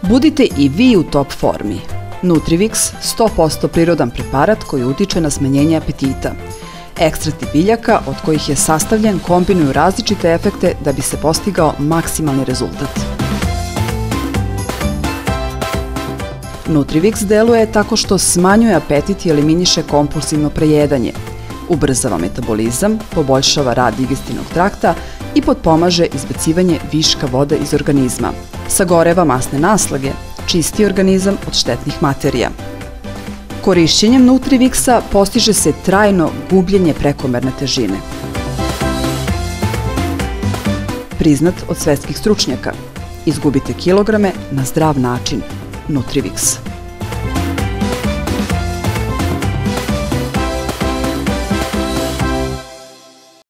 Budite i vi u top formi. Nutrivix, 100% prirodan preparat koji utiče na smanjenje apetita. Ekstrakti biljaka od kojih je sastavljen kombinuju različite efekte da bi se postigao maksimalni rezultat. Nutrivix deluje tako što smanjuje apetit i eliminiše kompulsivno prejedanje, ubrzava metabolizam, poboljšava rad digestivnog trakta i potpomaže izbacivanje viška vode iz organizma. Sagoreva masne naslage, čisti organizam od štetnih materija. Korišćenjem Nutrivixa postiže se trajno gubljenje prekomerne težine. Priznat od svetskih stručnjaka. Izgubite kilograme na zdrav način. Nutrivix.